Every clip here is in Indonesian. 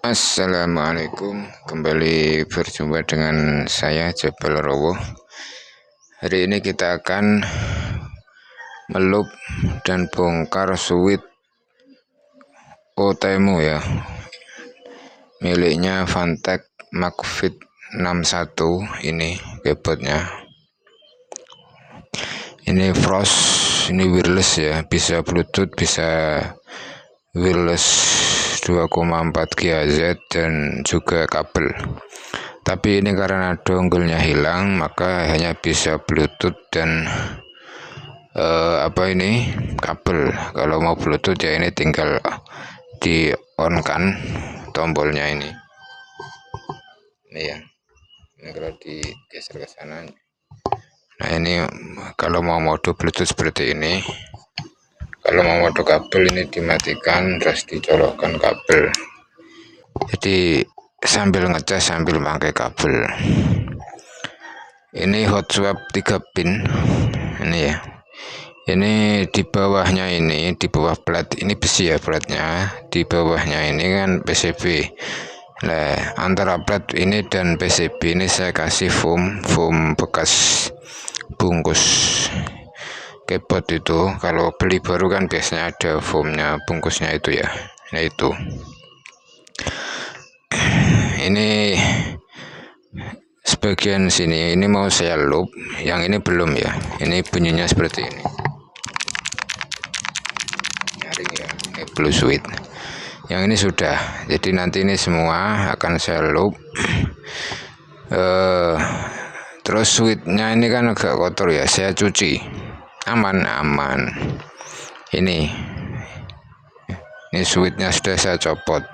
Assalamualaikum, kembali berjumpa dengan saya Jebel Rowo. Hari ini kita akan melup dan bongkar switch Otemu ya, miliknya Fantech Macfit 61. Ini keyboardnya, ini Frost, ini wireless ya, bisa Bluetooth, bisa wireless 2,4 GHz dan juga kabel. Tapi ini karena dongle-nya hilang, maka hanya bisa Bluetooth dan kabel. Kalau mau Bluetooth ya ini tinggal di on kan tombolnya ini ya. Ini kalau digeser ke sana. Nah ini kalau mau mode Bluetooth seperti ini. Kalau mau mode kabel ini dimatikan, terus dicolokkan kabel. Jadi sambil ngecas sambil pakai kabel. Ini hot swap 3 pin ini ya. Ini di bawahnya, ini di bawah plat ini besi ya, platnya di bawahnya ini kan PCB. Nah, antara plat ini dan PCB ini saya kasih foam bekas bungkus keyboard itu. Kalau beli baru kan biasanya ada foamnya, bungkusnya itu ya. Nah itu ini sebagian sini ini mau saya loop, yang ini belum ya. Ini bunyinya seperti ini, nyaring ya, blue switch. Yang ini sudah, jadi nanti ini semua akan saya loop. Terus switchnya ini kan agak kotor ya, saya cuci. Aman. Ini switchnya sudah saya copot.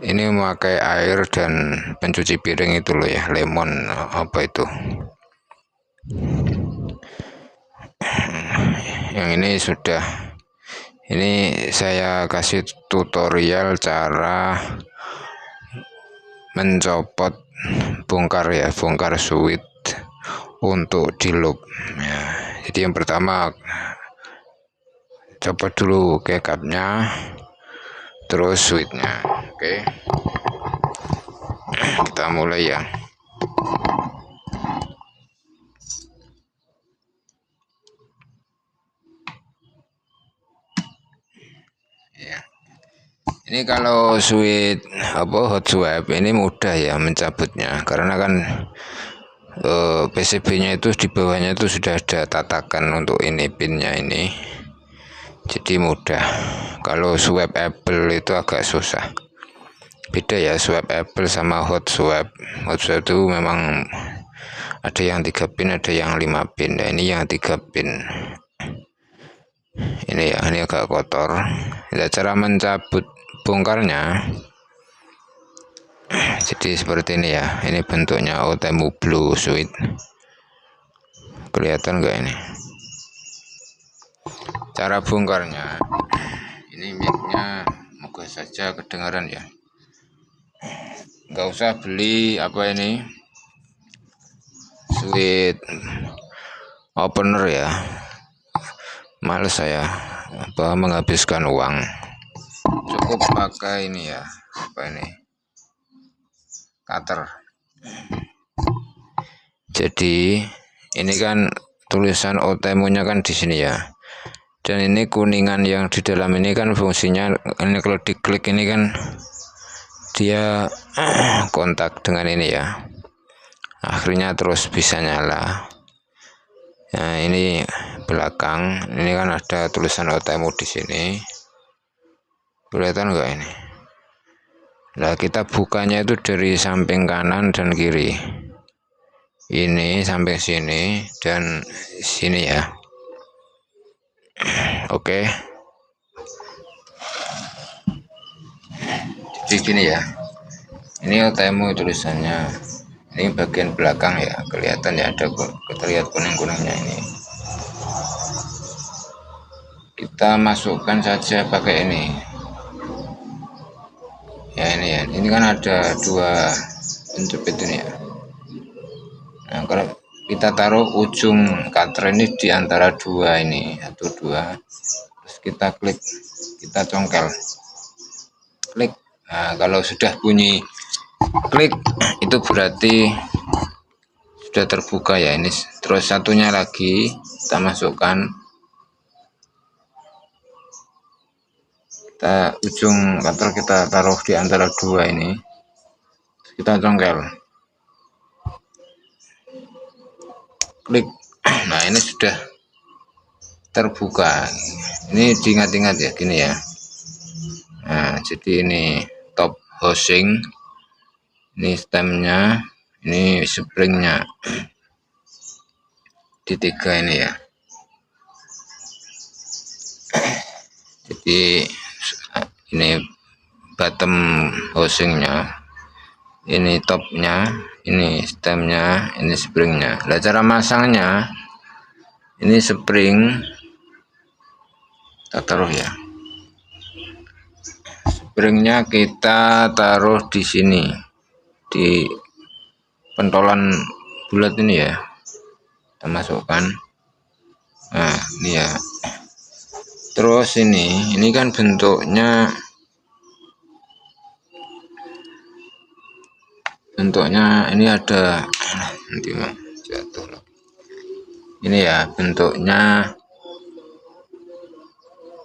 Ini memakai air dan pencuci piring itu loh ya, lemon apa itu. Yang ini sudah. Ini saya kasih tutorial cara mencopot bongkar switch untuk di loop ya. Jadi yang pertama copot dulu keycapnya, terus switchnya. Oke, kita mulai ya. Ini kalau switch hot swap ini mudah ya mencabutnya, karena kan PCB-nya itu di bawahnya itu sudah ada tatakan untuk ini pinnya ini, jadi mudah. Kalau swap Apple itu agak susah, beda ya swap Apple sama hot swap. Hot swap itu memang ada yang 3 pin, ada yang 5 pin. Nah ini yang 3 pin ini ya, ini agak kotor. Nah, cara mencabut bongkarnya jadi seperti ini ya. Ini bentuknya Otemu blue switch, kelihatan nggak ini cara bongkarnya. Ini mic-nya moga saja kedengaran ya. Nggak usah beli switch opener ya, males saya menghabiskan uang. Cukup pakai ini ya, cutter. Jadi ini kan tulisan Otemu nya kan di sini ya, dan ini kuningan yang di dalam ini kan fungsinya ini kalau diklik ini kan dia kontak dengan ini ya, akhirnya terus bisa nyala. Nah ini belakang ini kan ada tulisan Otemu di sini, kelihatan enggak ini? Nah kita bukanya itu dari samping kanan dan kiri, ini sampai sini dan sini ya. Oke, jadi gini ya, ini Otemu tulisannya. Ini bagian belakang ya, kelihatan ya, ada terlihat kuning-kuningnya ini. Kita masukkan saja pakai ini ya, ini kan ada 2 penjepit ini ya. Nah kalau kita taruh ujung cutter ini di antara 2 ini, 1 2, terus kita klik kita congkel, klik. Nah, kalau sudah bunyi klik itu berarti sudah terbuka ya. Ini terus satunya lagi kita masukkan, kita ujung cutter kita taruh di antara dua ini, kita congkel, klik. Nah, ini sudah terbuka. Ini diingat-ingat ya gini ya. Nah, jadi ini top housing, ini stemnya, ini springnya di tiga ini ya. Jadi ini bottom housingnya, ini topnya, ini stemnya, ini springnya. Nah, cara masangnya, ini spring kita taruh ya, springnya kita taruh di sini, di pentolan bulat ini ya, kita masukkan. Nah, ini ya. Terus ini kan bentuknya ini ada, nanti mau jatuh lagi. Ini ya bentuknya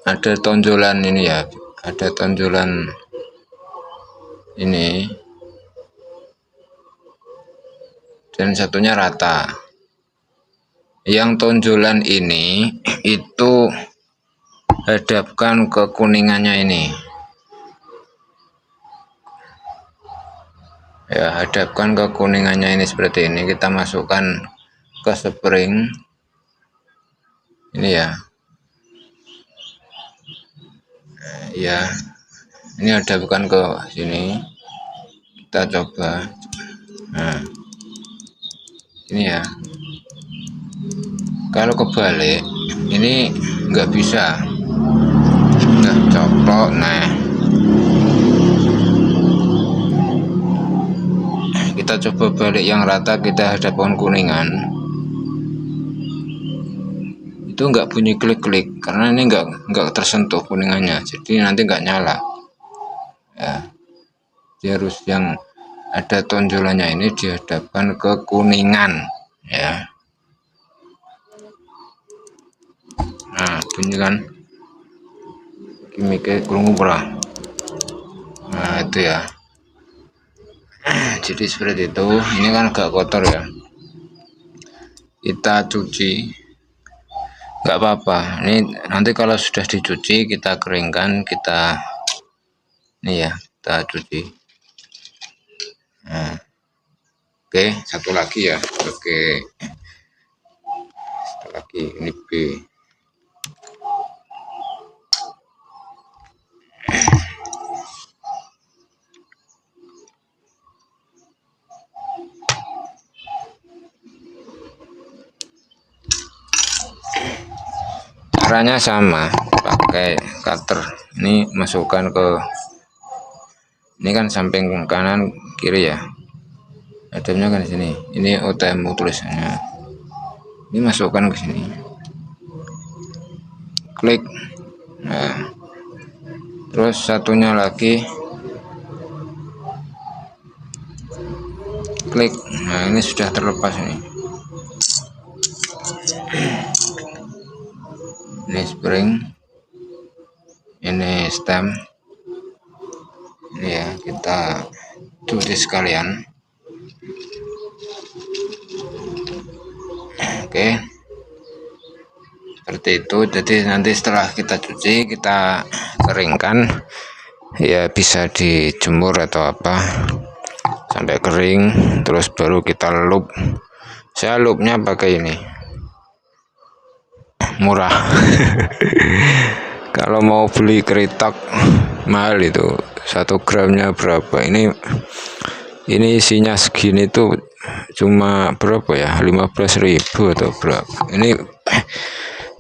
ada tonjolan ini ya, ada tonjolan ini, dan satunya rata. Yang tonjolan ini itu hadapkan ke kuningannya ini ya, hadapkan ke kuningannya ini seperti ini. Kita masukkan ke spring ini ya. Ya, ini hadapkan ke sini, kita coba. Nah, ini ya, kalau kebalik ini nggak bisa, nggak coplok. Nah, kita coba balik yang rata, kita hadapkan kuningan, itu nggak bunyi klik-klik karena ini nggak tersentuh kuningannya, jadi nanti nggak nyala ya. Dia harus yang ada tonjolannya ini dihadapkan ke kuningan ya. Nah, bunyi kan gimmicknya kurung pura. Nah, itu ya. Jadi seperti itu. Ini kan agak kotor ya, kita cuci, nggak apa-apa. Ini nanti kalau sudah dicuci kita keringkan, kita ini ya, kita cuci. Nah, oke, satu lagi ya. Oke, satu lagi ini B. Caranya sama, pakai cutter. Ini masukkan ke, ini kan samping kanan kiri ya, hadapnya kan di sini. Ini OTM tulisannya, ini masukkan ke sini, klik. Nah, terus satunya lagi klik. Nah, ini sudah terlepas ini. Ini spring, ini stem, ini ya, kita cuci sekalian. Oke, seperti itu. Jadi nanti setelah kita cuci, kita keringkan ya, bisa dijemur atau apa sampai kering, terus baru kita loop. Saya loopnya pakai ini, murah. Kalau mau beli keritak mahal, itu 1 gramnya berapa. Ini isinya segini tuh cuma berapa ya, 15.000 atau berapa. Ini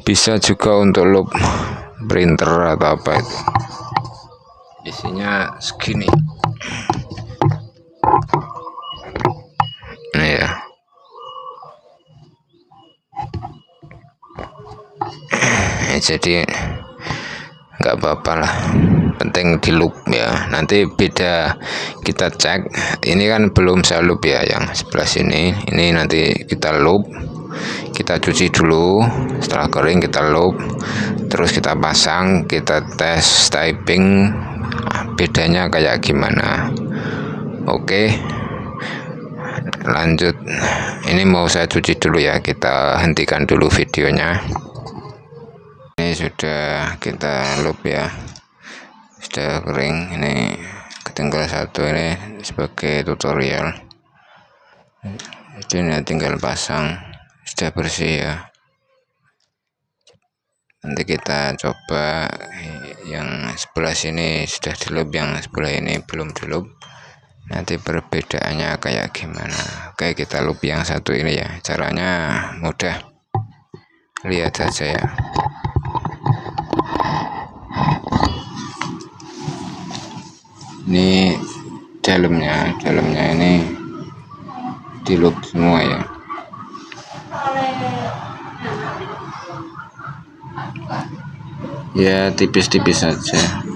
bisa juga untuk loop printer atau apa itu, isinya segini. Nah ya, jadi nggak apa-apa lah, penting di loop ya. Nanti beda kita cek, ini kan belum saya loop ya, yang sebelah sini ini nanti kita loop, kita cuci dulu, setelah kering kita loop, terus kita pasang, kita tes typing bedanya kayak gimana. Oke, lanjut. Ini mau saya cuci dulu ya, kita hentikan dulu videonya. Ini sudah kita loop ya, sudah kering. Ini tinggal satu, ini sebagai tutorial. Jadi tinggal pasang, sudah bersih ya. Nanti kita coba yang sebelah sini sudah di loop, yang sebelah ini belum di loop. Nanti perbedaannya kayak gimana. Oke, kita loop yang satu ini ya. Caranya mudah, lihat saja ya. Ini dalamnya ini di loop semua ya. Ya tipis-tipis saja.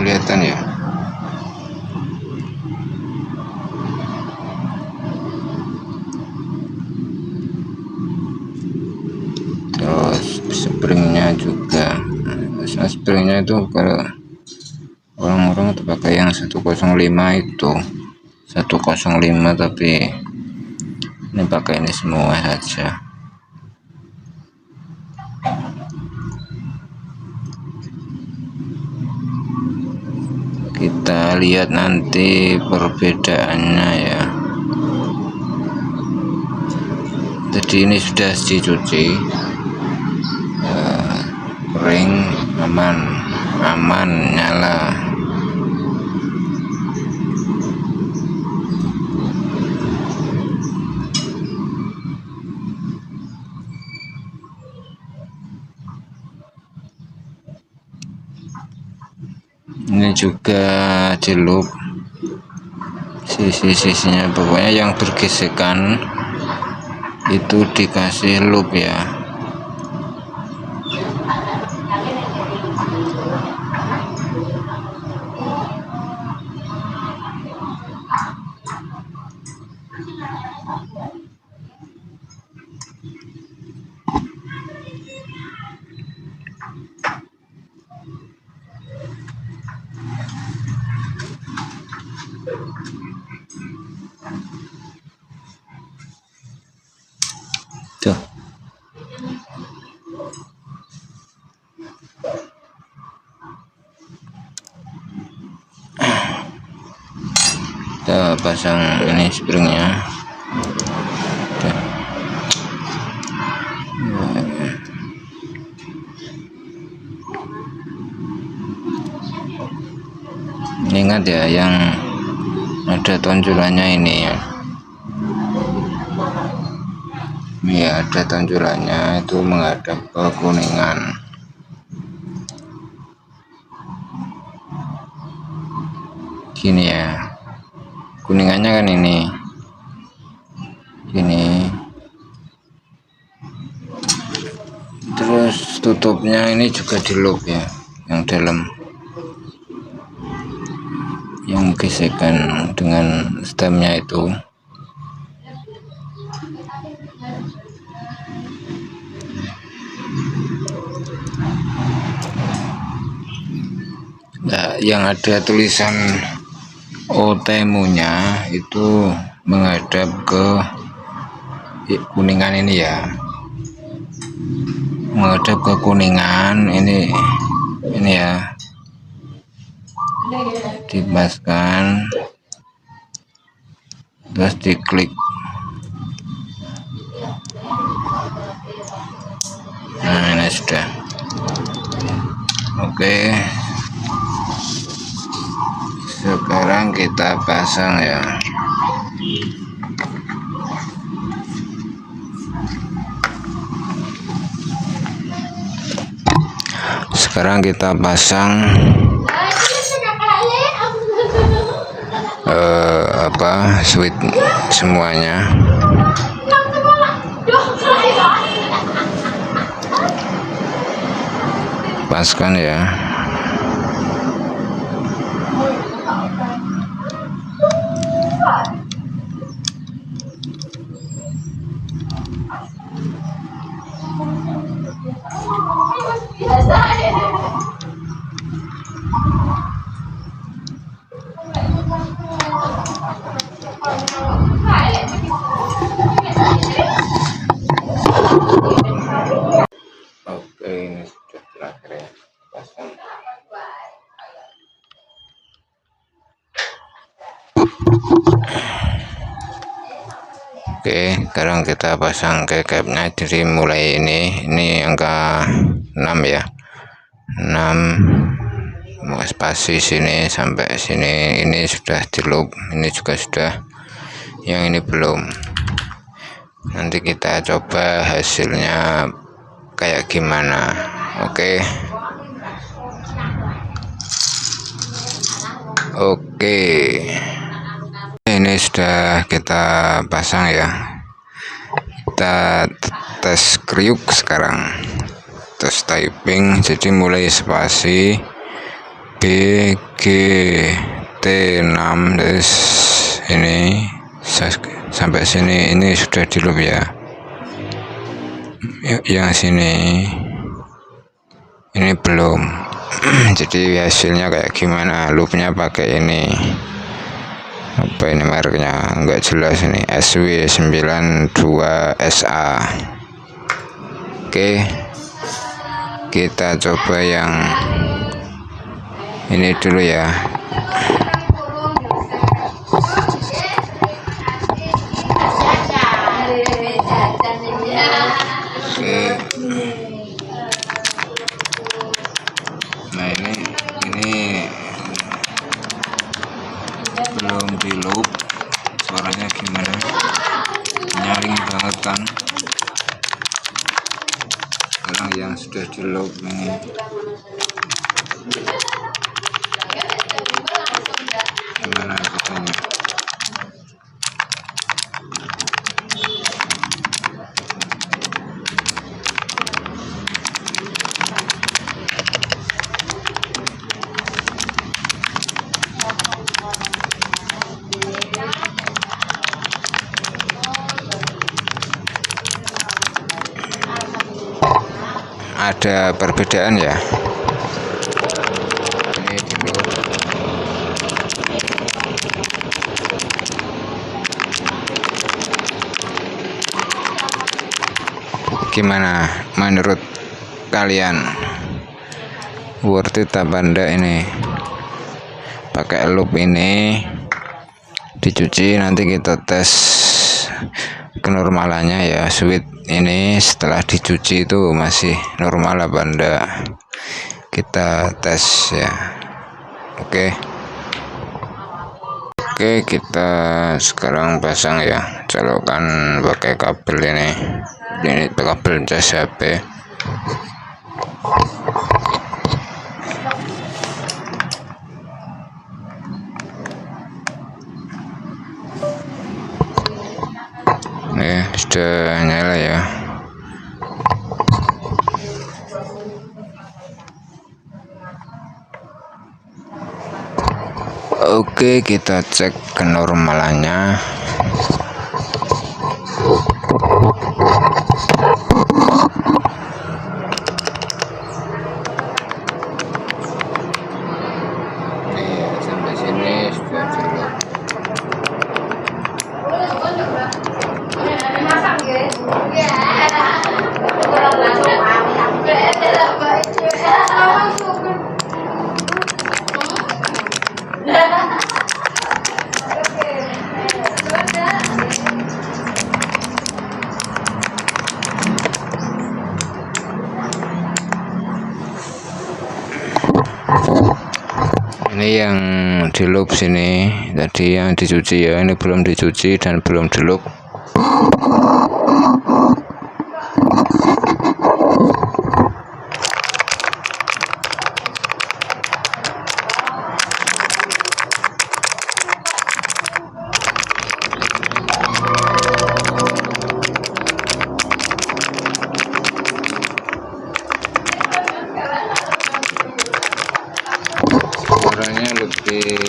Kelihatan ya. Terus springnya juga, springnya itu kalau orang-orang itu pakai yang 105 itu 105, tapi ini pakai ini semua saja. Kita lihat nanti perbedaannya ya. Jadi ini sudah dicuci, kering, aman nyala. Ini juga di loop sisi-sisinya, pokoknya yang bergesekan itu dikasih loop ya. Tuh. Kita pasang ini springnya. Tuh. Ingat ya, yang ada tonjolannya ini ya. Ya, ada tonjolannya itu menghadap ke kuningan. Gini ya, kuningannya kan ini gini, terus tutupnya ini juga di loop ya, yang dalam, yang gesekan dengan stemnya itu. Nah, yang ada tulisan OTMU-nya itu menghadap ke kuningan ini ya, menghadap ke kuningan ini ya, dipaskan terus diklik. Nah, ini sudah oke. Sekarang kita pasang ya. Sekarang kita pasang switch semuanya. Paskan ya. Oke, ini sudah terakhir ya, pasang. Oke, sekarang kita pasang keycapnya. Jadi mulai ini angka 6 ya, 6 spasi sini sampai sini, ini sudah di loop, ini juga sudah, yang ini belum. Nanti kita coba hasilnya kayak gimana. Oke. Ini sudah kita pasang ya. Kita tes kriuk sekarang, tes typing. Jadi mulai spasi B G T 6 terus ini sampai sini, ini sudah di loop ya. Yang sini ini belum. Jadi hasilnya kayak gimana, loopnya pakai ini apa ini mereknya nggak jelas, ini SW92SA. Oke, kita coba yang ini dulu ya. Oke. Nah ini belum di loop, suaranya gimana, nyaring banget kan. Sekarang yang sudah di loop ini gimana rasanya. Ada perbedaan ya. Ini dulu. Gimana menurut kalian, worth it apa enggak ini pakai loop ini dicuci? Nanti kita tes kenormalannya ya, switch ini setelah dicuci itu masih normal apa enggak, kita tes ya. Oke, kita sekarang pasang ya, colokan pakai kabel ini kabel cas HP. Sudah nyala ya. Oke, kita cek kenormalannya. Sampai sini sudah cukup. Ini yang di loop sini, tadi yang dicuci ya, ini belum dicuci dan belum di loop. suaranya lebih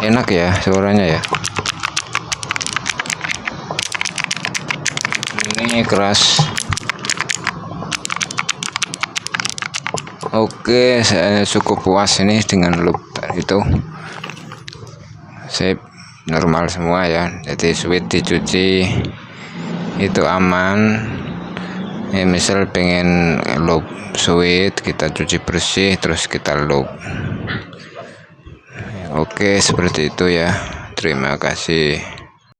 enak ya, suaranya ya. Ini keras. Oke, saya cukup puas ini dengan loop itu. Sip, normal semua ya. Jadi switch dicuci itu aman. Misal pengen loop switch, kita cuci bersih terus kita loop. Oke, seperti itu ya. Terima kasih.